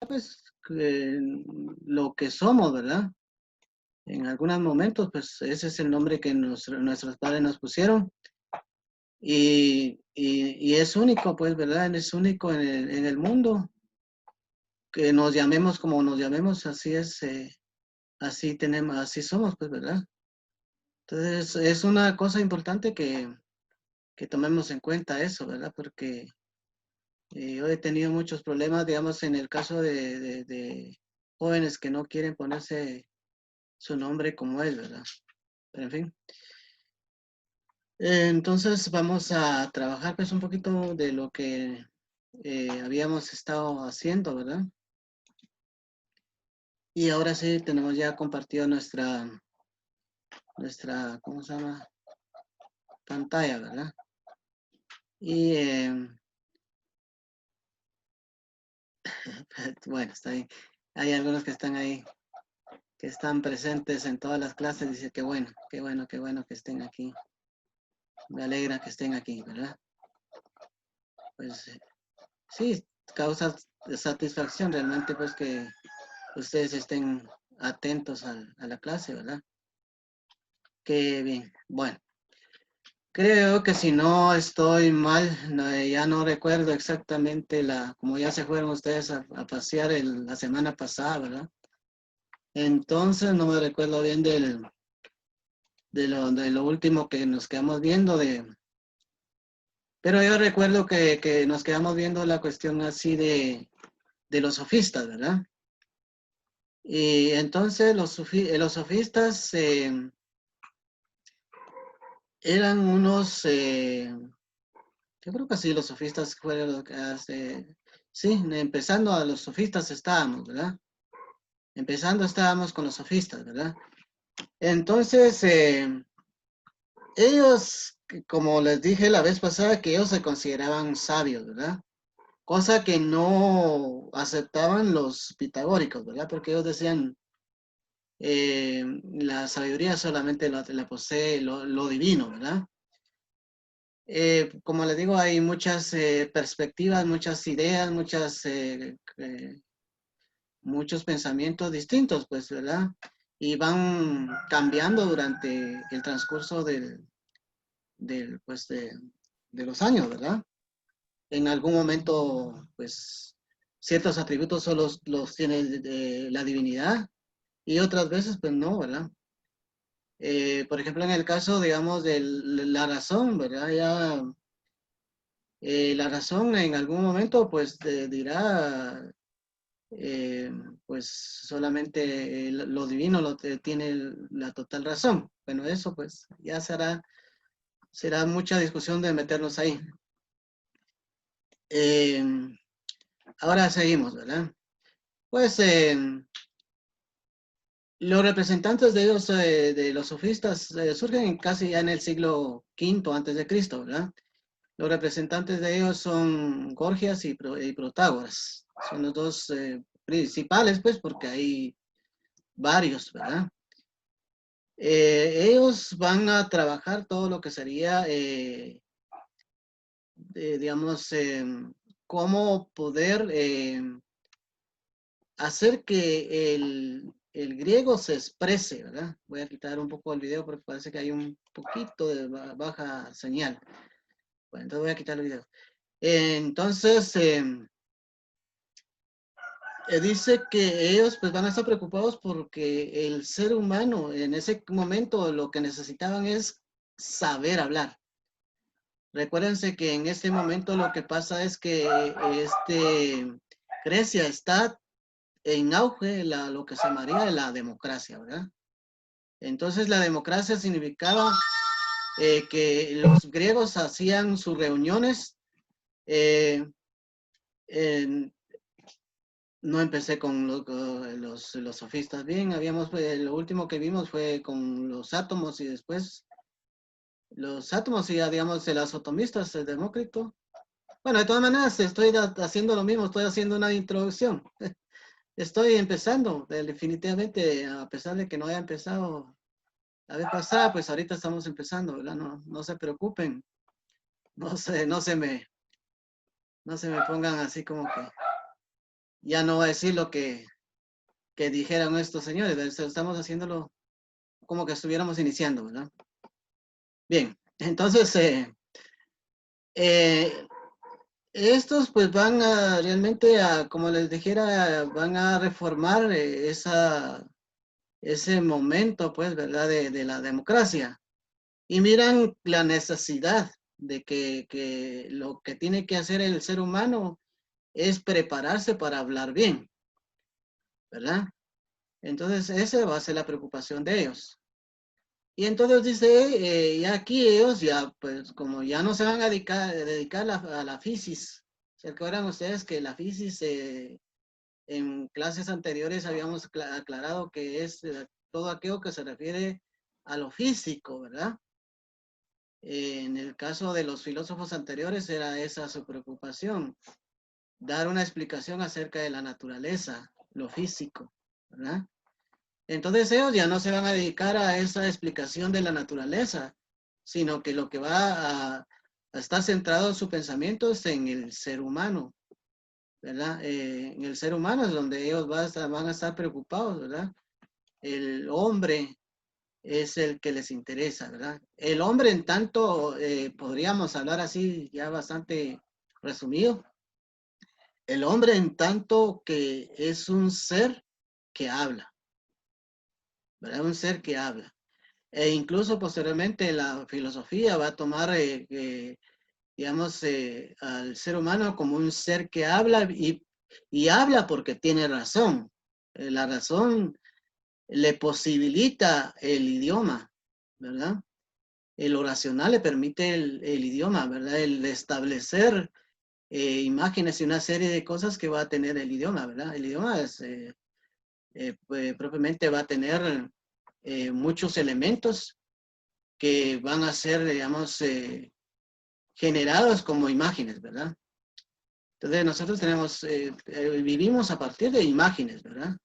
pues, lo que somos, ¿verdad? En algunos momentos, pues, ese es el nombre que nuestros padres nos pusieron. Y es único, pues, ¿verdad? Es único en el mundo. Que nos llamemos como nos llamemos, así es, así tenemos, así somos, pues, ¿verdad? Entonces, es una cosa importante que tomemos en cuenta eso, ¿verdad? Porque yo he tenido muchos problemas, digamos, en el caso de jóvenes que no quieren ponerse su nombre como es, ¿verdad? Pero en fin. Entonces vamos a trabajar pues un poquito de lo que habíamos estado haciendo, ¿verdad? Y ahora sí tenemos ya compartido nuestra, ¿cómo se llama? Pantalla, ¿verdad? Y bueno, está bien. Hay algunos que están ahí, que están presentes en todas las clases. Dice que bueno, qué bueno, qué bueno que estén aquí. Me alegra que estén aquí, ¿verdad? Pues sí, causa satisfacción realmente pues que ustedes estén atentos a la clase, ¿verdad? Qué bien. Bueno, creo que si no estoy mal, ya no recuerdo exactamente como ya se fueron ustedes a pasear la semana pasada, ¿verdad? Entonces no me recuerdo bien de lo último que nos quedamos viendo, pero yo recuerdo que nos quedamos viendo la cuestión así de los sofistas, ¿verdad? Y entonces los sofistas eran unos, yo creo que sí, los sofistas fueron lo que hace, sí, empezando a los sofistas estábamos, ¿verdad? Empezando estábamos con los sofistas, ¿verdad? Entonces, ellos, como les dije la vez pasada, que ellos se consideraban sabios, ¿verdad? Cosa que no aceptaban los pitagóricos, ¿verdad? Porque ellos decían, la sabiduría solamente la posee lo divino, ¿verdad? Como les digo, hay muchas perspectivas, muchas ideas, muchos pensamientos distintos, pues, ¿verdad? Y van cambiando durante el transcurso pues, de los años, ¿verdad? En algún momento, pues, ciertos atributos solo los tiene la divinidad y otras veces, pues, no, ¿verdad? Por ejemplo, en el caso, digamos, de la razón, ¿verdad? Ya la razón en algún momento, pues, dirá, eh, pues, solamente lo divino tiene la total razón. Bueno, eso, pues, ya será mucha discusión de meternos ahí. Eh, Ahora seguimos, ¿verdad? Pues los representantes de ellos, de los sofistas, surgen casi ya en el siglo V antes de Cristo, ¿verdad? Los representantes de ellos son Gorgias y Protágoras. Son los dos principales, pues, porque hay varios, ¿verdad? Ellos van a trabajar todo lo que sería, digamos, cómo poder hacer que el griego se exprese, ¿verdad? Voy a quitar un poco el video porque parece que hay un poquito de baja señal. Bueno, entonces voy a quitar el video. Entonces, dice que ellos pues van a estar preocupados porque el ser humano en ese momento lo que necesitaban es saber hablar. Recuérdense que en este momento lo que pasa es que Grecia está en auge lo que se llamaría la democracia, ¿verdad? Entonces la democracia significaba que los griegos hacían sus reuniones. eh, en- no empecé con los sofistas bien, lo último que vimos fue con los átomos y después los átomos y ya digamos los atomistas, el Demócrito. Bueno, de todas maneras estoy haciendo lo mismo, estoy haciendo una introducción. Estoy empezando, definitivamente, a pesar de que no haya empezado la vez pasada, pues ahorita estamos empezando, ¿verdad? No, no se preocupen, no se me pongan así como que ya no va a decir lo que dijeron estos señores, ¿verdad? Estamos haciéndolo como que estuviéramos iniciando, ¿verdad? Bien, entonces, eh, estos pues van a realmente a, como les dijera, van a reformar ese momento, pues, ¿verdad? De la democracia. Y miran la necesidad de que lo que tiene que hacer el ser humano es prepararse para hablar bien, ¿verdad? Entonces, esa va a ser la preocupación de ellos. Y entonces dice, y aquí ellos ya, pues como ya no se van a dedicar a la fisis. ¿Se acuerdan ustedes que la fisis en clases anteriores habíamos aclarado que es todo aquello que se refiere a lo físico, ¿verdad? En el caso de los filósofos anteriores era esa su preocupación, dar una explicación acerca de la naturaleza, lo físico, ¿verdad? Entonces ellos ya no se van a dedicar a esa explicación de la naturaleza, sino que lo que va a estar centrado su pensamiento es en el ser humano, ¿verdad? En el ser humano es donde ellos van a estar preocupados, ¿verdad? El hombre es el que les interesa, ¿verdad? El hombre, en tanto, podríamos hablar así ya bastante resumido, el hombre en tanto que es un ser que habla, ¿verdad? Un ser que habla. E incluso posteriormente la filosofía va a tomar, digamos, al ser humano como un ser que habla y habla porque tiene razón. La razón le posibilita el idioma, ¿verdad? El oracional le permite el idioma, ¿verdad? El establecer imágenes y una serie de cosas que va a tener el idioma, ¿verdad? El idioma es, pues, propiamente va a tener muchos elementos que van a ser, digamos, generados como imágenes, ¿verdad? Entonces nosotros vivimos a partir de imágenes, ¿verdad?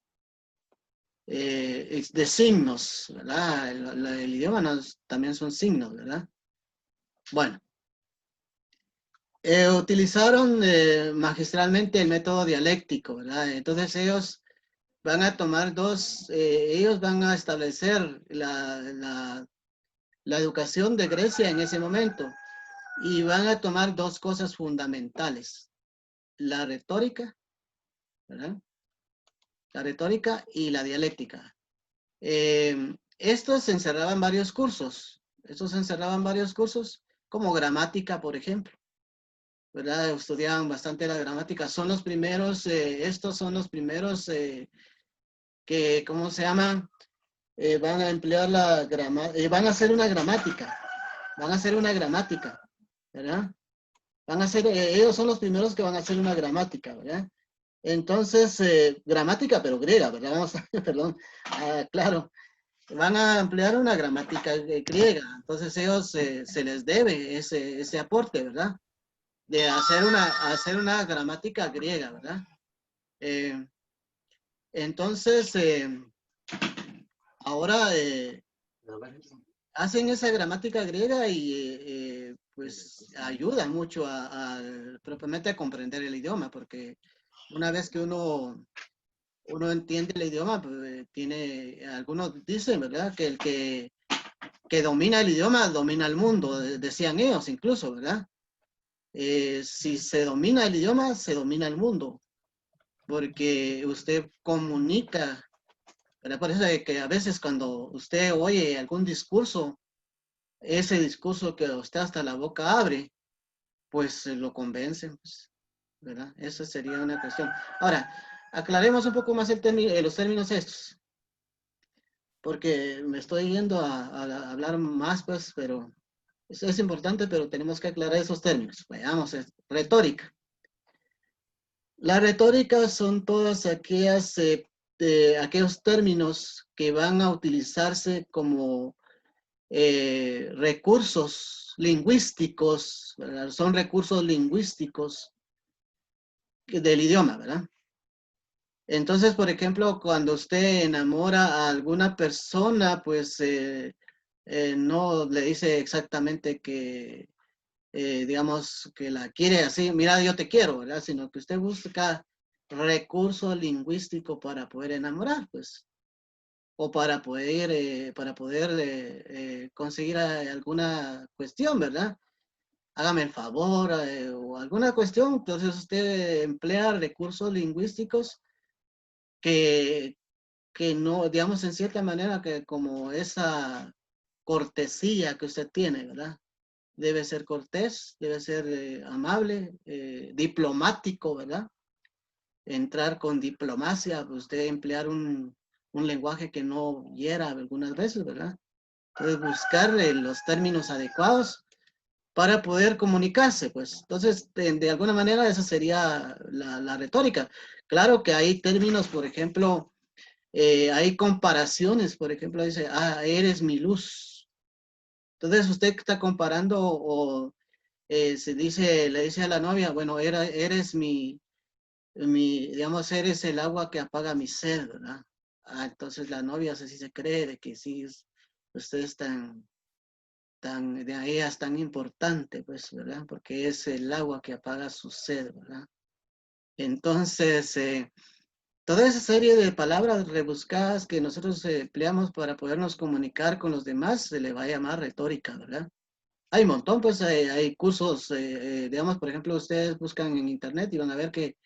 De signos, ¿verdad? El idioma también son signos, ¿verdad? Bueno, utilizaron magistralmente el método dialéctico, ¿verdad? Entonces van a tomar ellos van a establecer la educación de Grecia en ese momento y van a tomar dos cosas fundamentales, la retórica, ¿verdad? La retórica y la dialéctica. Estos se encerraban varios cursos, como gramática, por ejemplo, ¿verdad? Estudiaban bastante la gramática. Son los primeros, estos son los primeros que, ¿cómo se llaman? Van a emplear van a hacer una gramática, ¿verdad? Ellos son los primeros que van a hacer una gramática, ¿verdad? Entonces, gramática, pero griega, ¿verdad? Perdón, claro, van a emplear una gramática griega, entonces ellos se les debe ese aporte, ¿verdad? De hacer una gramática griega, ¿verdad? Eh, entonces, ahora hacen esa gramática griega y pues ayuda mucho propiamente a comprender el idioma, porque una vez que uno entiende el idioma, pues, algunos dicen, ¿verdad? Que el que domina el idioma domina el mundo, decían ellos incluso, ¿verdad? Si se domina el idioma, se domina el mundo, porque usted comunica, ¿verdad? Por eso es que a veces cuando usted oye algún discurso, ese discurso que usted hasta la boca abre, pues lo convencen, pues, ¿verdad? Esa sería una cuestión. Ahora, aclaremos un poco más los términos estos, porque me estoy yendo a hablar más, pues, pero eso es importante, pero tenemos que aclarar esos términos. Veamos, retórica. La retórica son todas aquellos términos que van a utilizarse como recursos lingüísticos, ¿verdad? Son recursos lingüísticos del idioma, ¿verdad? Entonces, por ejemplo, cuando usted enamora a alguna persona, pues no le dice exactamente que, digamos, que la quiere así, mira, yo te quiero, ¿verdad? Sino que usted busca recurso lingüístico para poder enamorar, pues, o para poder conseguir alguna cuestión, ¿verdad? Hágame el favor, o alguna cuestión. Entonces usted emplea recursos lingüísticos que, que no, digamos, en cierta manera, que como esa cortesía que usted tiene, ¿verdad? Debe ser cortés, debe ser amable, diplomático, ¿verdad? Entrar con diplomacia, pues, usted emplear un lenguaje que no hiera algunas veces, ¿verdad? Entonces buscar los términos adecuados para poder comunicarse, pues. Entonces, de alguna manera, esa sería la retórica. Claro que hay términos, por ejemplo, hay comparaciones, por ejemplo, dice, ah, eres mi luz. Entonces, usted está comparando o se dice, le dice a la novia, bueno, eres digamos, eres el agua que apaga mi sed, ¿verdad? Ah, entonces la novia así se cree de que sí, usted es de ahí es tan importante, pues, ¿verdad? Porque es el agua que apaga su sed, ¿verdad? Entonces, toda esa serie de palabras rebuscadas que nosotros empleamos para podernos comunicar con los demás se le va a llamar retórica, ¿verdad? Hay un montón, pues hay cursos, digamos, por ejemplo, ustedes buscan en internet y van a ver que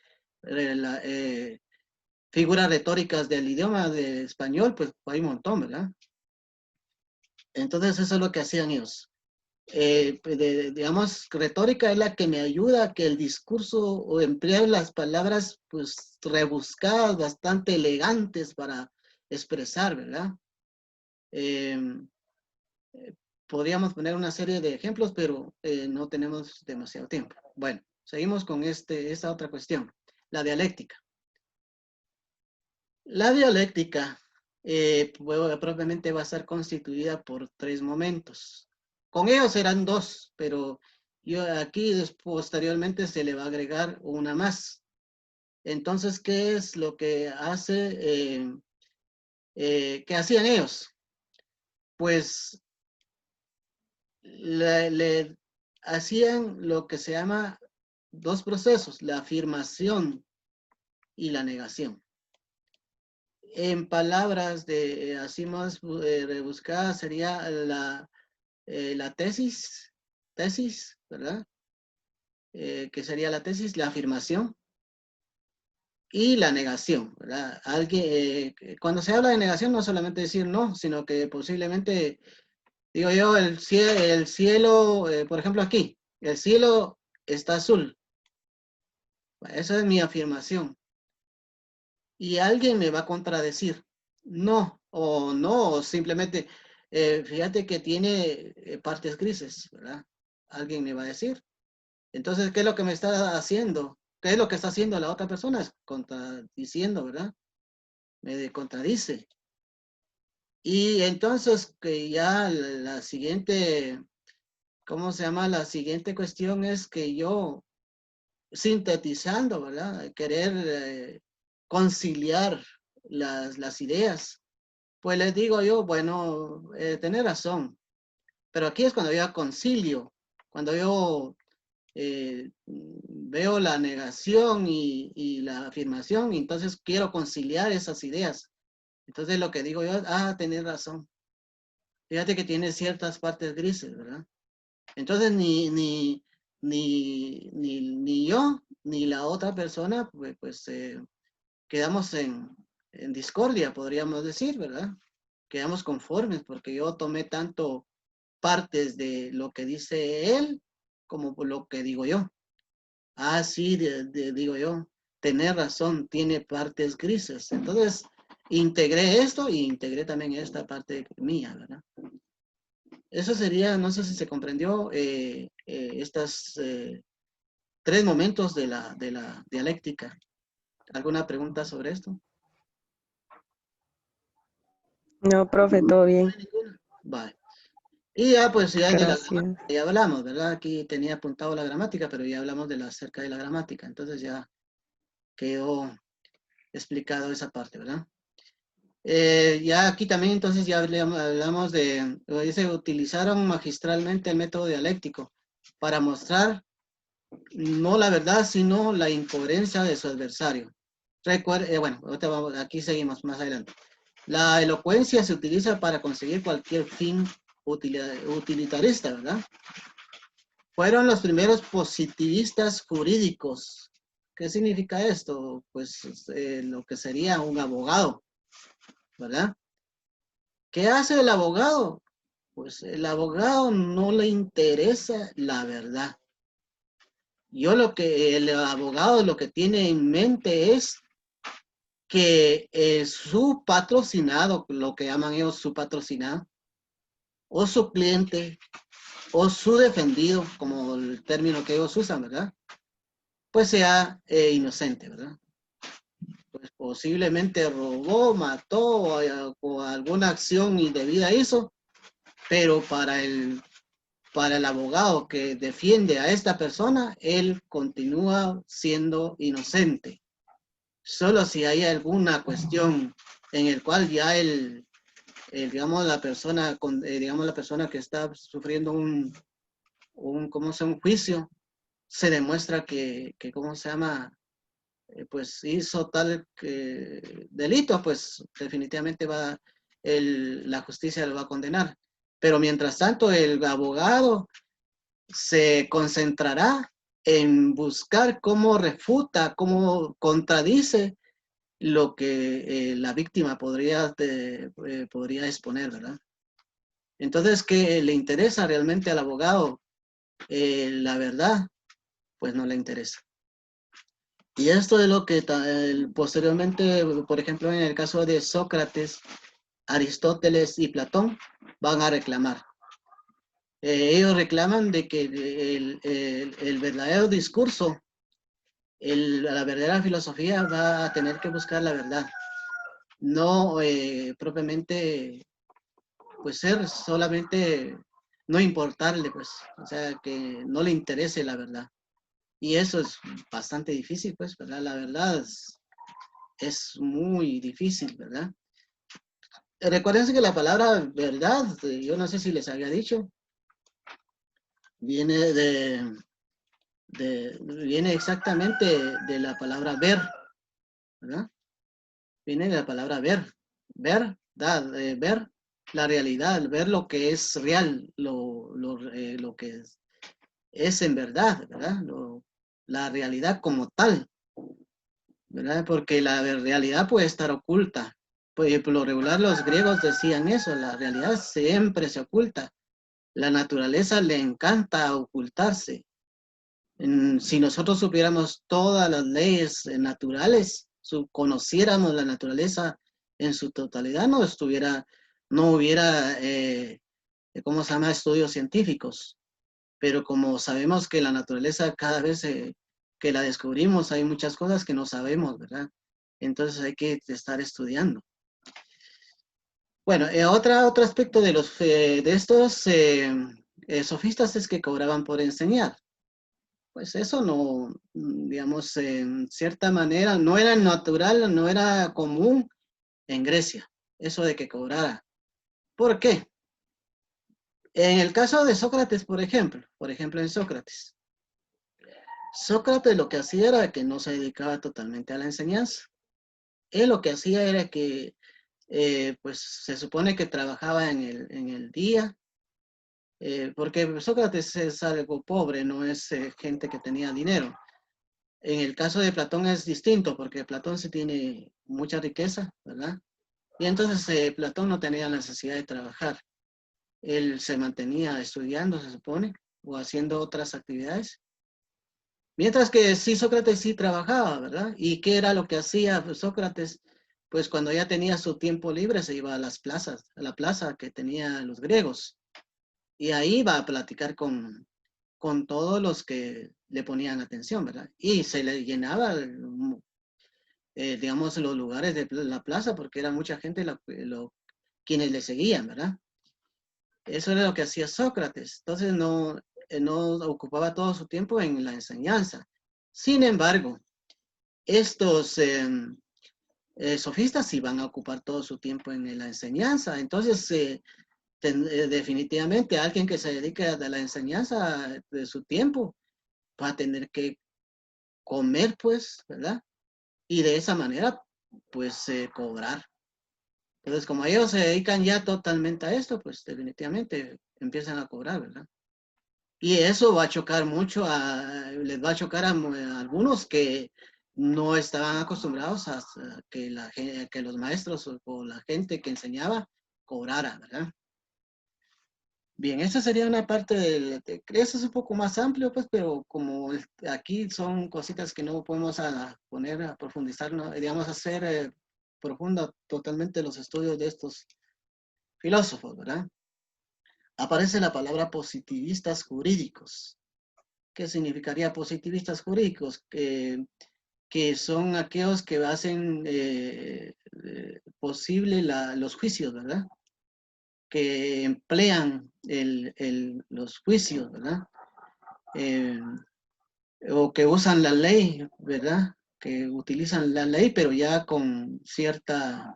figuras retóricas del idioma de español, pues hay un montón, ¿verdad? Entonces eso es lo que hacían ellos. Digamos, retórica es la que me ayuda a que el discurso o emplear las palabras pues rebuscadas, bastante elegantes para expresar, ¿verdad? Eh, Podríamos poner una serie de ejemplos, pero no tenemos demasiado tiempo. Bueno, seguimos con esta otra cuestión, la dialéctica. La dialéctica propiamente va a estar constituida por 3 momentos. Con ellos serán 2, pero yo aquí posteriormente se le va a agregar una más. Entonces, ¿qué es lo que qué hacían ellos? Pues le hacían lo que se llama 2 procesos, la afirmación y la negación. En palabras así más rebuscadas sería la tesis, ¿verdad? Que sería la tesis, la afirmación y la negación, ¿verdad? Cuando se habla de negación no solamente decir no, sino que posiblemente, digo yo, el cielo, por ejemplo aquí, el cielo está azul. Esa es mi afirmación. Y alguien me va a contradecir. No, o no, o simplemente, fíjate que tiene partes grises, ¿verdad? Alguien me va a decir. Entonces, ¿qué es lo que me está haciendo? ¿Qué es lo que está haciendo la otra persona? Es contradiciendo, ¿verdad? Me contradice. Y entonces, que ya la siguiente, ¿cómo se llama? La siguiente cuestión es que yo, sintetizando, ¿verdad? Querer conciliar las ideas. Pues les digo yo, bueno, tenés razón, pero aquí es cuando yo concilio, cuando yo veo la negación y la afirmación, y entonces quiero conciliar esas ideas. Entonces lo que digo yo, tenés razón. Fíjate que tiene ciertas partes grises, ¿verdad? Entonces ni yo, ni la otra persona, pues quedamos en discordia, podríamos decir, ¿verdad? Quedamos conformes porque yo tomé tanto partes de lo que dice él como por lo que digo yo. Sí, digo yo, tener razón, tiene partes grises. Entonces, integré esto y integré también esta parte mía, ¿verdad? Eso sería, no sé si se comprendió, estas 3 momentos de la dialéctica. ¿Alguna pregunta sobre esto? No, profe, todo bien. Vale. Y ya, pues ya de la Gracias. gramática ya hablamos, ¿verdad? Aquí tenía apuntado la gramática, pero ya hablamos acerca de la gramática. Entonces ya quedó explicado esa parte, ¿verdad? Ya aquí también entonces ya hablamos dice, utilizaron magistralmente el método dialéctico para mostrar no la verdad, sino la incoherencia de su adversario. Bueno, aquí seguimos más adelante. La elocuencia se utiliza para conseguir cualquier fin utilitarista, ¿verdad? Fueron los primeros positivistas jurídicos. ¿Qué significa esto? Pues lo que sería un abogado, ¿verdad? ¿Qué hace el abogado? Pues el abogado no le interesa la verdad. El abogado lo que tiene en mente es que su patrocinado, lo que llaman ellos su patrocinado, o su cliente, o su defendido, como el término que ellos usan, ¿verdad? Pues sea inocente, ¿verdad? Pues posiblemente robó, mató o alguna acción indebida hizo, pero para el abogado que defiende a esta persona, él continúa siendo inocente. Solo si hay alguna cuestión en el cual ya digamos, la persona que está sufriendo ¿cómo se llama? Un juicio, se demuestra que ¿cómo se llama? Pues hizo tal delito, pues definitivamente la justicia lo va a condenar. Pero mientras tanto, el abogado se concentrará en buscar cómo refuta, cómo contradice lo que la víctima podría exponer, ¿verdad? Entonces, ¿qué le interesa realmente al abogado? La verdad, pues no le interesa. Y esto es lo que posteriormente, por ejemplo, en el caso de Sócrates, Aristóteles y Platón, van a reclamar. Ellos reclaman de que el verdadero discurso, la verdadera filosofía va a tener que buscar la verdad. No propiamente, pues ser solamente, no importarle, pues, o sea, que no le interese la verdad. Y eso es bastante difícil, pues, ¿verdad? La verdad es muy difícil, ¿verdad? Recuerden que la palabra verdad, yo no sé si les había dicho, viene viene exactamente de la palabra ver, ¿verdad? Viene de la palabra verdad, ver la realidad, ver lo que es real, lo que es en verdad, ¿verdad? La realidad como tal, ¿verdad? Porque la realidad puede estar oculta. Pues por lo regular los griegos decían eso, la realidad siempre se oculta. La naturaleza le encanta ocultarse. Si nosotros supiéramos todas las leyes naturales, conociéramos la naturaleza en su totalidad, no hubiera, ¿cómo se llama? Estudios científicos. Pero como sabemos que la naturaleza cada vez que la descubrimos, hay muchas cosas que no sabemos, ¿verdad? Entonces hay que estar estudiando. Bueno, otro aspecto de estos sofistas es que cobraban por enseñar. Pues eso no, digamos, en cierta manera, no era natural, no era común en Grecia, eso de que cobrara. ¿Por qué? En el caso de Sócrates, por ejemplo en Sócrates lo que hacía era que no se dedicaba totalmente a la enseñanza. Él lo que hacía era que, pues se supone que trabajaba en el día, porque Sócrates es algo pobre, no es gente que tenía dinero. En el caso de Platón es distinto, porque Platón sí tiene mucha riqueza, ¿verdad? Y entonces Platón no tenía la necesidad de trabajar. Él se mantenía estudiando, se supone, o haciendo otras actividades. Mientras que sí, Sócrates sí trabajaba, ¿verdad? ¿Y qué era lo que hacía Sócrates? Pues cuando ya tenía su tiempo libre se iba a las plazas, a la plaza que tenían los griegos. Y ahí iba a platicar con todos los que le ponían atención, ¿verdad? Y se le llenaba, digamos, los lugares de la plaza porque era mucha gente quienes le seguían, ¿verdad? Eso era lo que hacía Sócrates. Entonces no ocupaba todo su tiempo en la enseñanza. Sin embargo, estos sofistas sí van a ocupar todo su tiempo en la enseñanza. Entonces, definitivamente alguien que se dedique a la enseñanza de su tiempo va a tener que comer, pues, ¿verdad? y de esa manera, pues, cobrar. Entonces, como ellos se dedican ya totalmente a esto, pues definitivamente empiezan a cobrar, ¿verdad? Y eso va a chocar mucho, les va a chocar a algunos que no estaban acostumbrados a que, que los maestros o la gente que enseñaba cobrara, ¿verdad? Bien, esa sería una parte eso es un poco más amplio, pues, pero como aquí son cositas que no podemos poner a profundizar, ¿no? Digamos, hacer profunda totalmente los estudios de estos filósofos, ¿verdad? Aparece la palabra positivistas jurídicos. ¿Qué significaría positivistas jurídicos? Que son aquellos que hacen posible los juicios, ¿verdad? Que emplean los juicios, ¿verdad? Eh, o que usan la ley, ¿verdad? Que utilizan la ley, pero ya con cierta,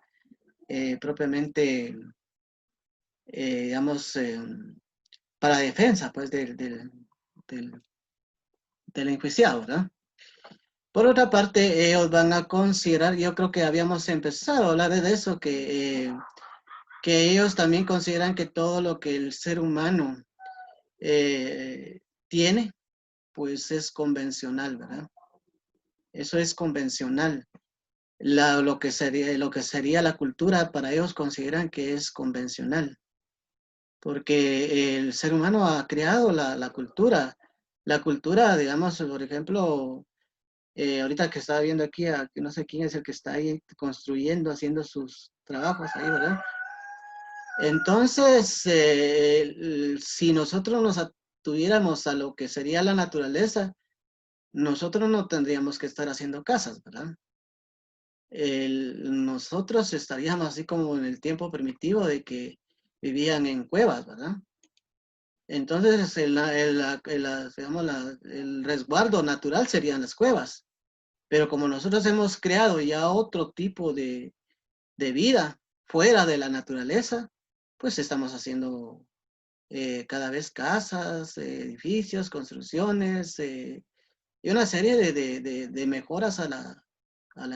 propiamente, digamos, para defensa, pues, del, del enjuiciado, ¿verdad? Por otra parte, ellos van a considerar, yo creo que habíamos empezado a hablar de eso, que ellos también consideran que todo lo que el ser humano tiene, pues es convencional, ¿verdad? Eso es convencional. Lo que sería la cultura, para ellos consideran que es convencional, porque el ser humano ha creado la cultura. La cultura, digamos, por ejemplo, ahorita que estaba viendo aquí, no sé quién es el que está ahí construyendo, haciendo sus trabajos ahí, ¿verdad? Entonces, si nosotros nos atuviéramos a lo que sería la naturaleza, nosotros no tendríamos que estar haciendo casas, ¿verdad? Nosotros estaríamos así como en el tiempo primitivo de que vivían en cuevas, ¿verdad? Entonces, digamos, el resguardo natural serían las cuevas. Pero como nosotros hemos creado ya otro tipo de vida fuera de la naturaleza, pues estamos haciendo cada vez casas, edificios, construcciones, y una serie de mejoras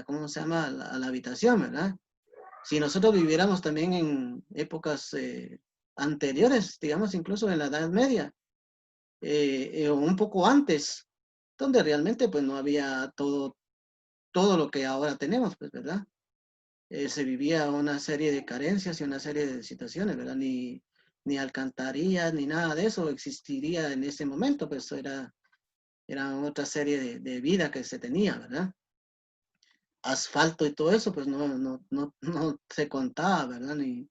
¿cómo se llama? A la habitación, ¿verdad? Si nosotros viviéramos también en épocas anteriores, digamos incluso en la Edad Media, o un poco antes, donde realmente pues no había todo lo que ahora tenemos, pues, ¿verdad? Se vivía una serie de carencias y una serie de situaciones, ¿verdad? Ni alcantarillas, ni nada de eso existiría en ese momento, pues era otra serie de vida que se tenía, ¿verdad? Asfalto y todo eso, pues no se contaba, ¿verdad? Ni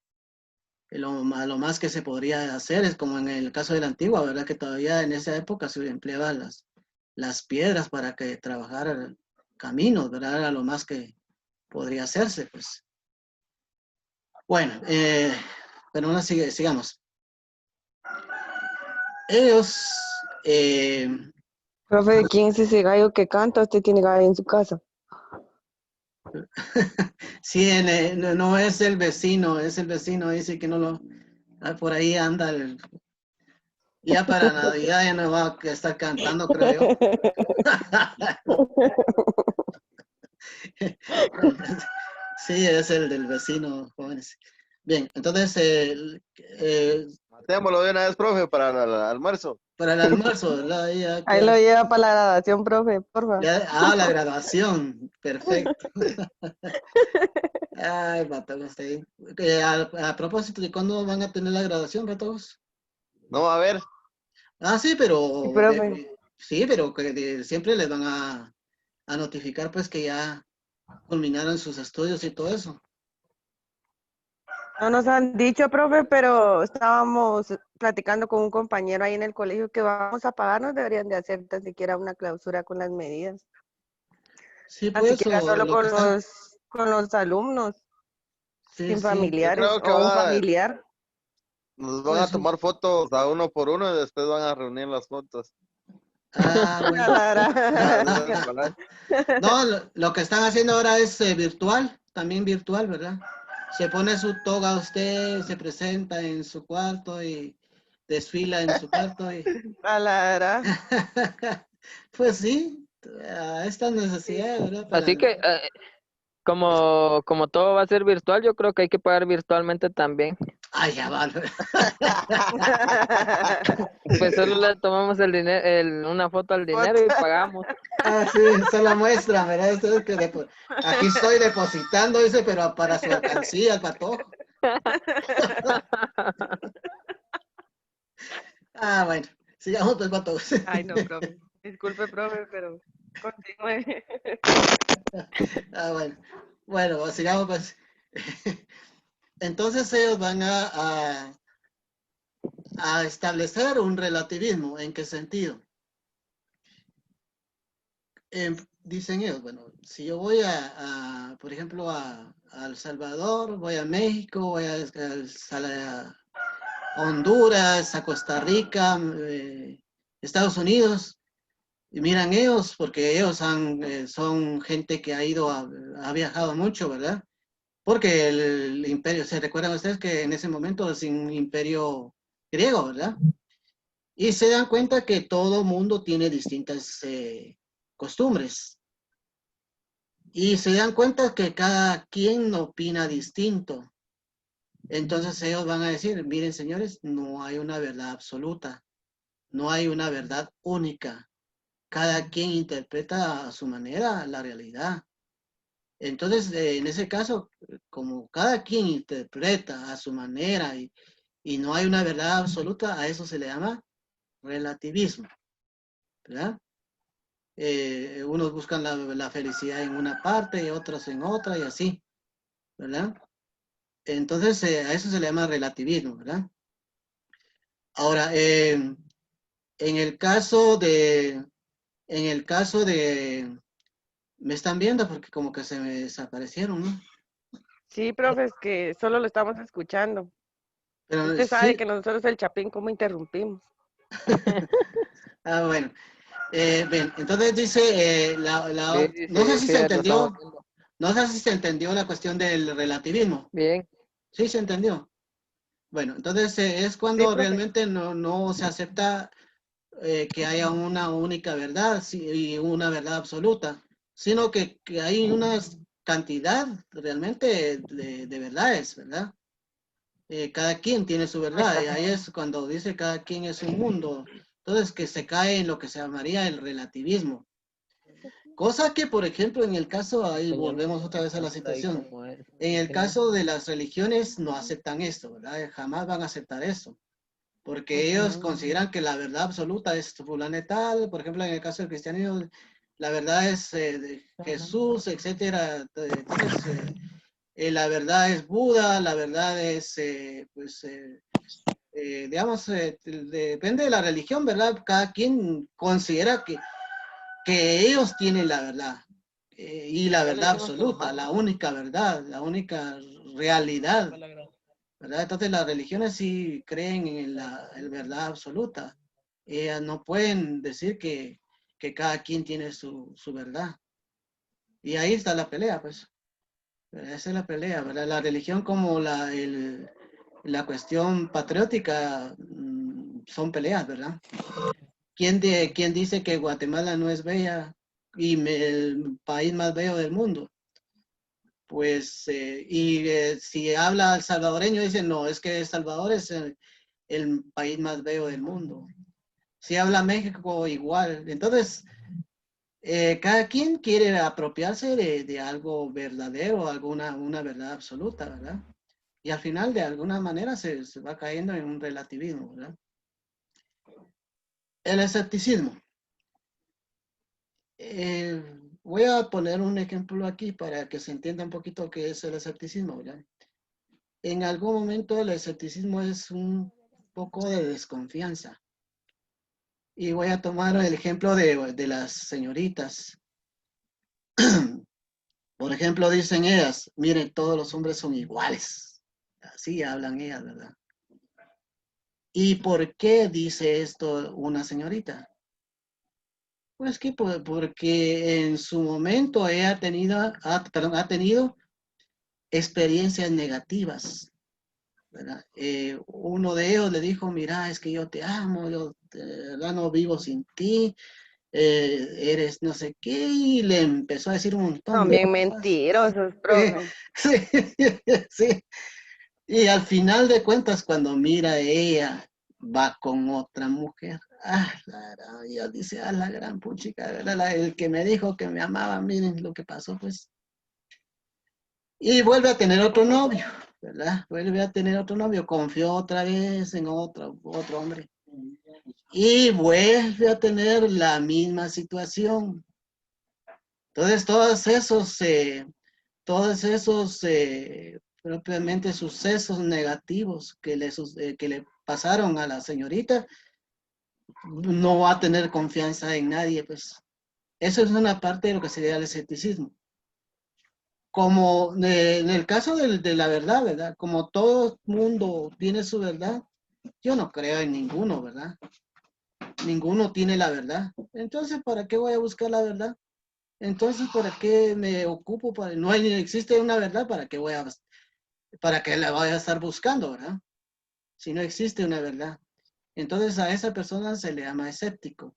lo más que se podría hacer es como en el caso de la antigua, ¿verdad? Que todavía en esa época se empleaban las piedras para que trabajaran caminos, ¿verdad? Era lo más que podría hacerse, pues. Bueno, pero no sigamos. Ellos, eh, Profe, ¿quién es ese gallo que canta? Usted tiene gallo en su casa. sí, no es el vecino, dice que no por ahí anda, ya para Navidad ya no va a estar cantando, creo yo. Sí, es el del vecino, jóvenes. Bien, entonces, Matémoslo de una vez, profe, para el almuerzo. para el almuerzo, ¿verdad? Ahí lo lleva para la graduación, profe, porfa. La graduación, perfecto. Ay, patos, sí. A propósito, ¿de cuándo van a tener la graduación, patos? No, a ver. Ah, sí, Sí, pero profe. sí, pero que siempre les van a notificar pues que ya culminaron sus estudios y todo eso. No nos han dicho, profe, pero estábamos platicando con un compañero ahí en el colegio que vamos a pagarnos, deberían de hacer tan siquiera una clausura con las medidas. Sí, Tan pues, siquiera o solo lo que están. con los alumnos, Sí, sin sí. Yo familiares creo que o un familiar. nos van a Pues, tomar fotos a uno por uno y después van a reunir las fotos. bueno. A la gran- No, lo que están haciendo ahora es virtual, también virtual, ¿verdad? Se pone su toga usted, se presenta en su cuarto y desfila en su cuarto y A la gran- pues sí, a estas necesidades, ¿verdad? Para Así que, como todo va a ser virtual, yo creo que hay que pagar virtualmente también. Ah, ya va. Pues solo le tomamos el dinero, una foto al dinero y pagamos. Ah, sí, solo muestra, ¿verdad? Esto es que aquí estoy depositando, dice, pero para su alcancía, el patojo. Ah, bueno, sigamos pues, patojos. Ay, no, profe. Disculpe, profe, pero continúe. Ah, bueno. Bueno, sigamos pues. Entonces ellos van a establecer un relativismo. ¿En qué sentido? Dicen ellos, bueno, si yo voy por ejemplo, a El Salvador, voy a México, voy a Honduras, a Costa Rica, Estados Unidos, y miran ellos, porque ellos son gente que ha viajado mucho, ¿verdad? Porque el imperio, ¿se recuerdan ustedes que en ese momento es un imperio griego, ¿verdad? Y se dan cuenta que todo mundo tiene distintas costumbres. Y se dan cuenta que cada quien opina distinto. Entonces ellos van a decir, miren señores, no hay una verdad absoluta, no hay una verdad única. Cada quien interpreta a su manera la realidad. Entonces, en ese caso, como cada quien interpreta a su manera y no hay una verdad absoluta, a eso se le llama relativismo, ¿verdad? Unos buscan la felicidad en una parte y otros en otra y así, ¿verdad? Entonces, a eso se le llama relativismo, ¿verdad? Ahora, en el caso de, me están viendo porque como que se me desaparecieron, ¿no? Sí, profe, es que solo lo estamos escuchando. Pero Usted sabe sí, que nosotros el Chapín, ¿cómo interrumpimos? bueno, bien, entonces dice, Sí, no sé sí, si sí, se lo estamos entendió, viendo. no sé si se entendió la cuestión del relativismo. Bien, Sí, se entendió. Bueno, entonces es Sí, cuando profe. realmente no se acepta que haya una única verdad y una verdad absoluta, sino que hay una cantidad realmente de verdades, ¿verdad? Cada quien tiene su verdad, y ahí es cuando dice cada quien es un mundo. Entonces, que se cae en lo que se llamaría el relativismo. Cosa que, por ejemplo, en el caso, ahí señor, volvemos otra vez a la está ahí situación, como es. en el caso de las religiones no aceptan esto, ¿verdad? Jamás van a aceptar eso, porque ellos Ujú. consideran que la verdad absoluta es fulano y tal. Por ejemplo, en el caso del cristianismo, la verdad es de Jesús, etcétera. Entonces, la verdad es Buda, la verdad es, digamos, depende de la religión, ¿verdad? Cada quien considera que ellos tienen la verdad y la Ya le verdad dijimos que lo absoluta, mande. la única verdad, la única realidad, ¿verdad? Entonces las religiones sí creen en la verdad absoluta. Ellas no pueden decir que cada quien tiene su verdad. Y ahí está la pelea, pues. Esa es la pelea, ¿verdad? La religión como la cuestión patriótica son peleas, ¿verdad? ¿Quién dice que Guatemala no es bella y el país más bello del mundo? Pues, si habla el salvadoreño, dice, no, es que El Salvador es el país más bello del mundo. Si habla México, igual. Entonces, cada quien quiere apropiarse de algo verdadero, una verdad absoluta, ¿verdad? Y al final, de alguna manera, se va cayendo en un relativismo, ¿verdad? El escepticismo. Eh, Voy a poner un ejemplo aquí para que se entienda un poquito qué es el escepticismo, ¿verdad? En algún momento el escepticismo es un poco de desconfianza. Y voy a tomar el ejemplo de las señoritas. Por ejemplo, dicen ellas, miren, todos los hombres son iguales. Así hablan ellas, ¿verdad? ¿Y por qué dice esto una señorita? Pues que porque en su momento ella ha tenido experiencias negativas, ¿verdad? Uno de ellos le dijo, mira, es que yo te amo, yo de verdad no vivo sin ti, eres no sé qué, y le empezó a decir un montón Son de bien cosas. mentirosos, profe. Sí, sí. Y al final de cuentas, cuando mira ella, va con otra mujer. Ella dice, la gran puchica, ¿verdad? El que me dijo que me amaba, miren lo que pasó, pues. Y vuelve a tener otro novio, ¿verdad? Vuelve a tener otro novio, confió otra vez en otro hombre. Y vuelve a tener la misma situación. Entonces, todos esos propiamente sucesos negativos que le pasaron a la señorita, no va a tener confianza en nadie, pues. Eso es una parte de lo que sería el escepticismo. Como en el caso de la verdad, ¿verdad? Como todo mundo tiene su verdad, yo no creo en ninguno, ¿verdad? Ninguno tiene la verdad. Entonces, ¿para qué voy a buscar la verdad? Entonces, ¿para qué me ocupo? No existe una verdad, para qué la voy a estar buscando, ¿verdad? Si no existe una verdad. Entonces, a esa persona se le llama escéptico,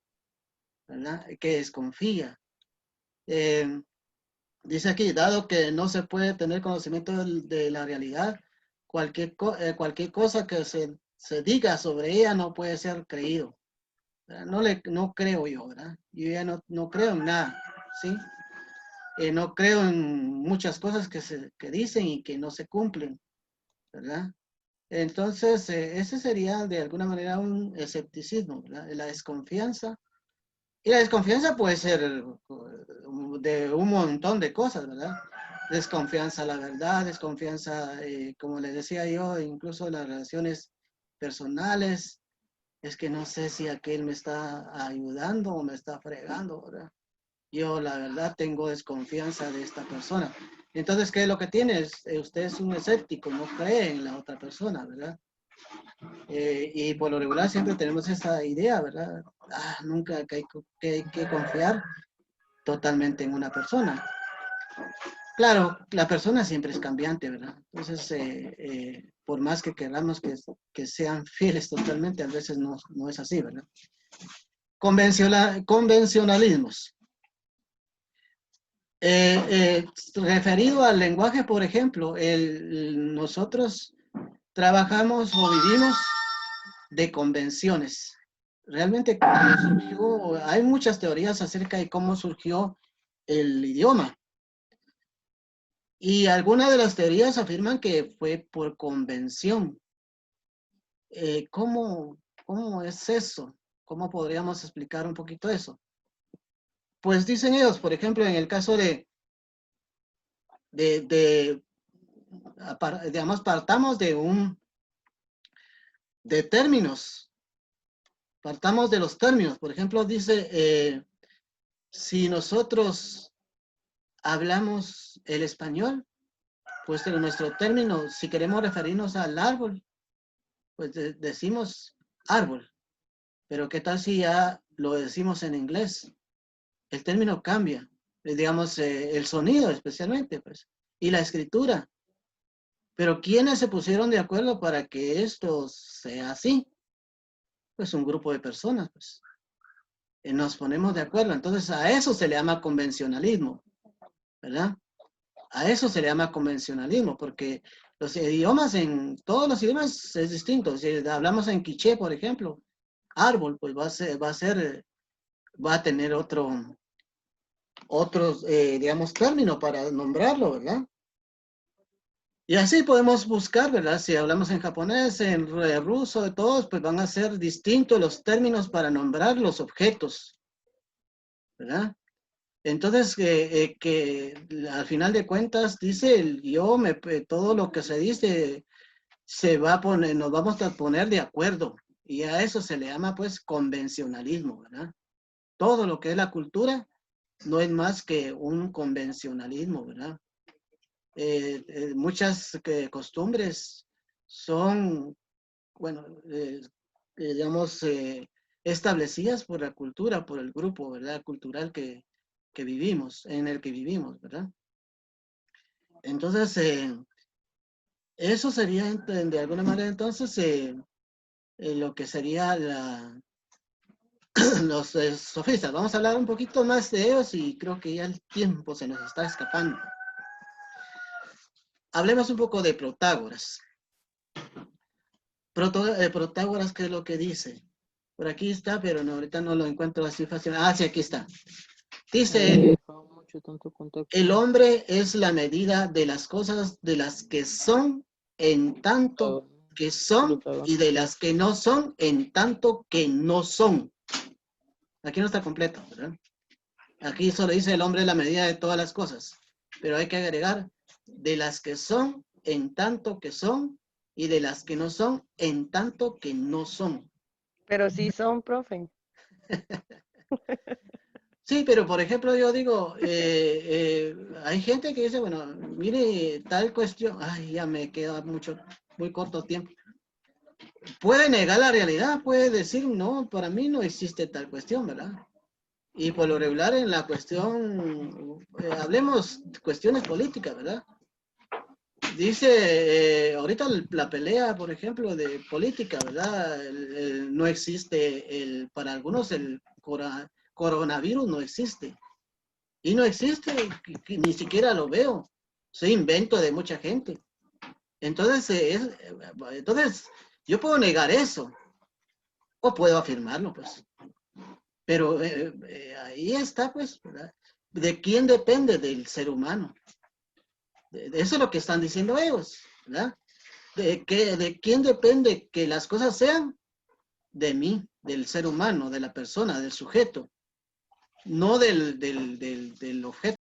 ¿verdad? Que desconfía. Eh, Dice aquí, dado que no se puede tener conocimiento de la realidad, cualquier cosa que se diga sobre ella no puede ser creído. ¿Verdad? No creo yo, ¿verdad? Yo ya no creo en nada, ¿sí? No creo en muchas cosas que dicen y que no se cumplen, ¿verdad? Entonces, ese sería de alguna manera un escepticismo, ¿verdad? La desconfianza. Y la desconfianza puede ser de un montón de cosas, ¿verdad? Desconfianza a la verdad, desconfianza, como les decía yo, incluso en las relaciones personales. Es que no sé si aquel me está ayudando o me está fregando, ¿verdad? Yo, la verdad, tengo desconfianza de esta persona. Entonces, ¿qué es lo que tiene? Usted es un escéptico, no cree en la otra persona, ¿verdad? Y por lo regular siempre tenemos esa idea, ¿verdad? Nunca hay que confiar totalmente en una persona. Claro, la persona siempre es cambiante, ¿verdad? Entonces, por más que queramos que sean fieles totalmente, a veces no es así, ¿verdad? Convencionalismos. Referido al lenguaje, por ejemplo, nosotros trabajamos o vivimos de convenciones. Realmente hay muchas teorías acerca de cómo surgió el idioma. Y algunas de las teorías afirman que fue por convención. ¿Cómo es eso? ¿Cómo podríamos explicar un poquito eso? Pues dicen ellos, por ejemplo, en el caso digamos, partamos de términos. Partamos de los términos. Por ejemplo, dice, si nosotros hablamos el español, pues en nuestro término, si queremos referirnos al árbol, pues decimos árbol. Pero ¿qué tal si ya lo decimos en inglés? El término cambia. Digamos, el sonido especialmente, pues, y la escritura. Pero ¿quiénes se pusieron de acuerdo para que esto sea así? Pues un grupo de personas, pues. Nos ponemos de acuerdo. Entonces a eso se le llama convencionalismo, ¿verdad? A eso se le llama convencionalismo, porque los idiomas, en todos los idiomas es distinto. Si hablamos en quiché, por ejemplo, árbol, pues va a tener otros, digamos, términos para nombrarlo, ¿verdad? Y así podemos buscar, ¿verdad? Si hablamos en japonés, en ruso, de todos, pues van a ser distintos los términos para nombrar los objetos, ¿verdad? Entonces, que al final de cuentas, dice el todo lo que se dice, se va a poner, nos vamos a poner de acuerdo. Y a eso se le llama, pues, convencionalismo, ¿verdad? Todo lo que es la cultura no es más que un convencionalismo, ¿verdad? Muchas costumbres son, bueno, digamos, establecidas por la cultura, por el grupo, ¿verdad? Cultural que vivimos, en el que vivimos, ¿verdad? Entonces, eso sería de alguna manera entonces lo que sería los sofistas. Vamos a hablar un poquito más de ellos y creo que ya el tiempo se nos está escapando. Hablemos un poco de Protágoras. Protágoras, ¿qué es lo que dice? Por aquí está, pero no, ahorita no lo encuentro así fácil. Ah, sí, aquí está. Dice, Mucho tanto contacto. el hombre es la medida de las cosas de las que son en tanto que son y de las que no son en tanto que no son. Aquí no está completo, ¿verdad? Aquí solo dice el hombre es la medida de todas las cosas, pero hay que agregar de las que son en tanto que son y de las que no son en tanto que no son. Pero sí son, profe. Sí, pero por ejemplo yo digo, hay gente que dice, bueno, mire tal cuestión, ay, ya me queda muy corto tiempo. Puede negar la realidad, puede decir, no, para mí no existe tal cuestión, ¿verdad? Y por lo regular en la cuestión, hablemos de cuestiones políticas, ¿verdad? Dice, ahorita la pelea, por ejemplo, de política, ¿verdad? No existe, para algunos el coronavirus no existe. Y no existe, ni siquiera lo veo. Es invento de mucha gente. Entonces, yo puedo negar eso. O puedo afirmarlo, pues. Pero ahí está, pues, ¿verdad? ¿De quién depende? Del ser humano. Eso es lo que están diciendo ellos, ¿verdad? ¿De quién depende que las cosas sean? De mí, del ser humano, de la persona, del sujeto, no del objeto.